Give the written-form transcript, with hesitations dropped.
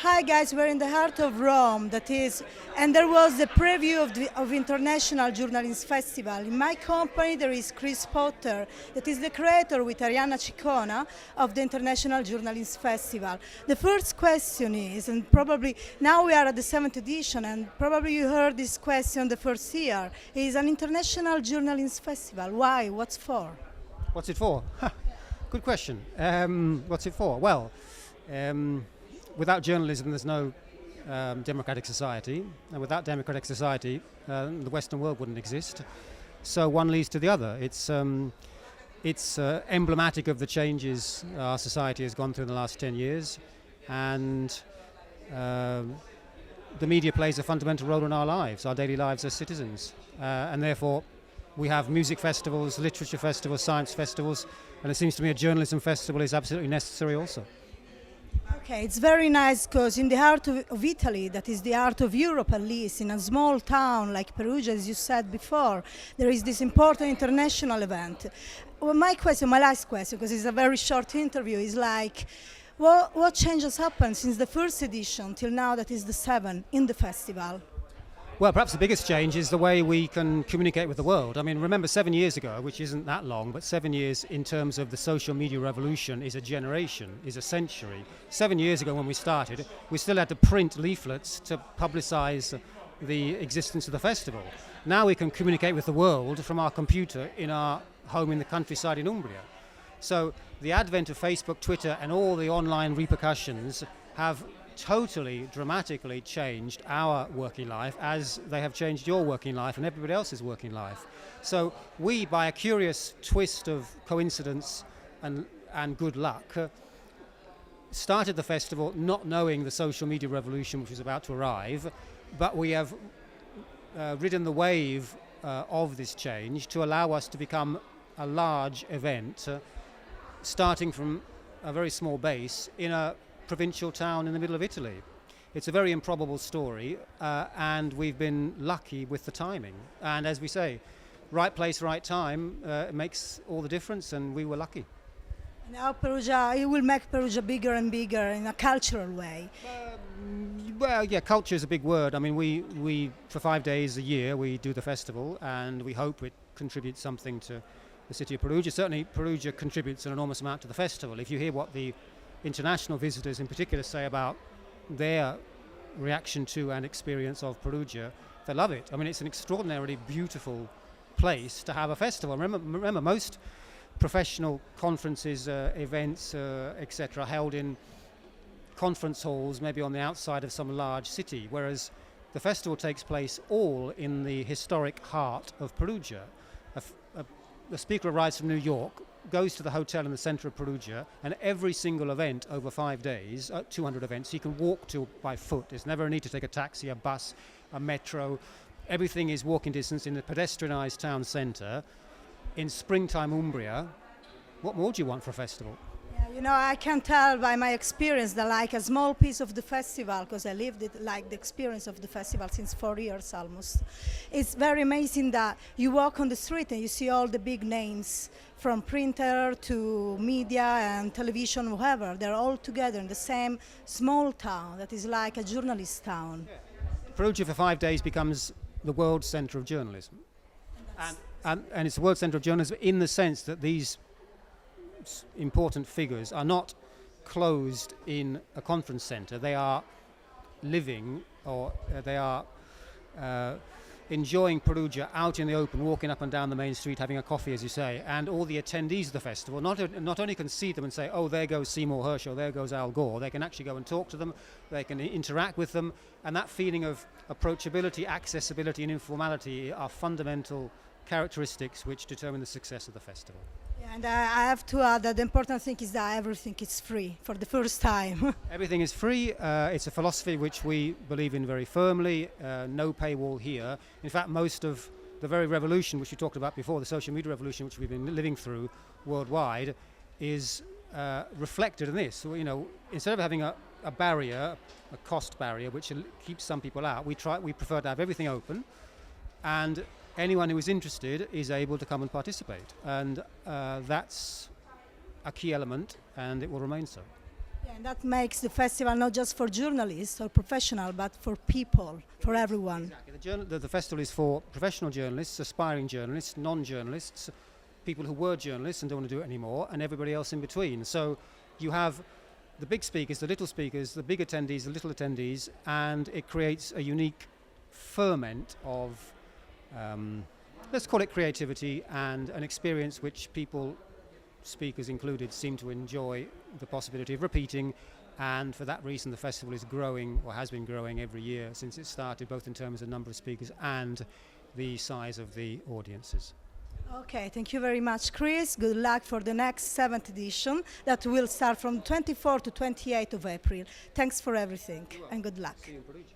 Hi guys, we're in the heart of Rome, and there was the preview of International Journalism Festival. In my company there is Chris Potter, that is the creator with Arianna Ciccona of the International Journalism Festival. The first question is, and probably now we are at the 7th edition, and probably you heard this question the first year, is an International Journalism Festival. Why? What's for? What's it for? Good question. What's it for? Well, without journalism, there's no democratic society, and without democratic society, the Western world wouldn't exist. So one leads to the other. It's emblematic of the changes our society has gone through in the last 10 years, and the media plays a fundamental role in our lives, our daily lives as citizens, and therefore we have music festivals, literature festivals, science festivals, and it seems to me a journalism festival is absolutely necessary also. Okay, it's very nice because in the heart of Italy, that is the heart of Europe at least, in a small town like Perugia, as you said before, there is this important international event. Well, my last question, because it's a very short interview, is like, what changes happened since the first edition till now, that is the 7th, in the festival? Well, perhaps the biggest change is the way we can communicate with the world. I mean, remember 7 years ago, which isn't that long, but 7 years in terms of the social media revolution is a generation, is a century. 7 years ago when we started, we still had to print leaflets to publicize the existence of the festival. Now we can communicate with the world from our computer in our home in the countryside in Umbria. So the advent of Facebook, Twitter, and all the online repercussions have totally dramatically changed our working life, as they have changed your working life and everybody else's working life. So we, by a curious twist of coincidence and good luck, started the festival not knowing the social media revolution which was about to arrive, but we have ridden the wave of this change to allow us to become a large event, starting from a very small base in a provincial town in the middle of Italy. It's a very improbable story, and we've been lucky with the timing. And as we say, right place, right time makes all the difference, and we were lucky. Now Perugia, it will make Perugia bigger and bigger in a cultural way. Well, yeah, culture is a big word. I mean, we for 5 days a year we do the festival, and we hope it contributes something to the city of Perugia. Certainly Perugia contributes an enormous amount to the festival. If you hear what the international visitors in particular say about their reaction to and experience of Perugia, they love it. I mean, it's an extraordinarily beautiful place to have a festival. Remember most professional conferences, events, etc., held in conference halls, maybe on the outside of some large city, whereas the festival takes place all in the historic heart of Perugia. The speaker arrives from New York, goes to the hotel in the center of Perugia, and every single event over 5 days, 200 events, you can walk to by foot. There's never a need to take a taxi, a bus, a metro. Everything is walking distance in the pedestrianized town center. In springtime Umbria, what more do you want for a festival? Yeah, you know, I can tell by my experience that like a small piece of the festival, because I lived it, like the experience of the festival since 4 years almost. It's very amazing that you walk on the street and you see all the big names, from printer to media and television, whatever. They're all together in the same small town that is like a journalist town. Yeah. Perugia for 5 days becomes the world center of journalism. And it's the world center of journalism in the sense that these important figures are not closed in a conference center. They are living, or they are enjoying Perugia out in the open, walking up and down the main street, having a coffee, as you say. And all the attendees of the festival not only can see them and say, oh, there goes Seymour Hersh, or there goes Al Gore. They can actually go and talk to them, they can interact with them, and that feeling of approachability, accessibility and informality are fundamental characteristics which determine the success of the festival. Yeah, and I have to add that the important thing is that everything is free for the first time. Everything is free. It's a philosophy which we believe in very firmly. No paywall here. In fact, most of the very revolution which we talked about before, the social media revolution which we've been living through worldwide, is reflected in this. So, you know, instead of having a barrier, a cost barrier, which keeps some people out, we prefer to have everything open, and anyone who is interested is able to come and participate, and that's a key element, and it will remain so. Yeah, And that makes the festival not just for journalists or professional, but for people, for everyone. Exactly. The festival is for professional journalists, aspiring journalists, non-journalists, people who were journalists and don't want to do it anymore, and everybody else in between. So you have the big speakers, the little speakers, the big attendees, the little attendees, and it creates a unique ferment of, let's call it creativity, and an experience which people, speakers included, seem to enjoy the possibility of repeating, and for that reason the festival is growing, or has been growing every year since it started, both in terms of number of speakers and the size of the audiences. Okay, thank you very much, Chris. Good luck for the next 7th edition that will start from 24 to 28 of April. Thanks for everything and good luck. See you in Perugia.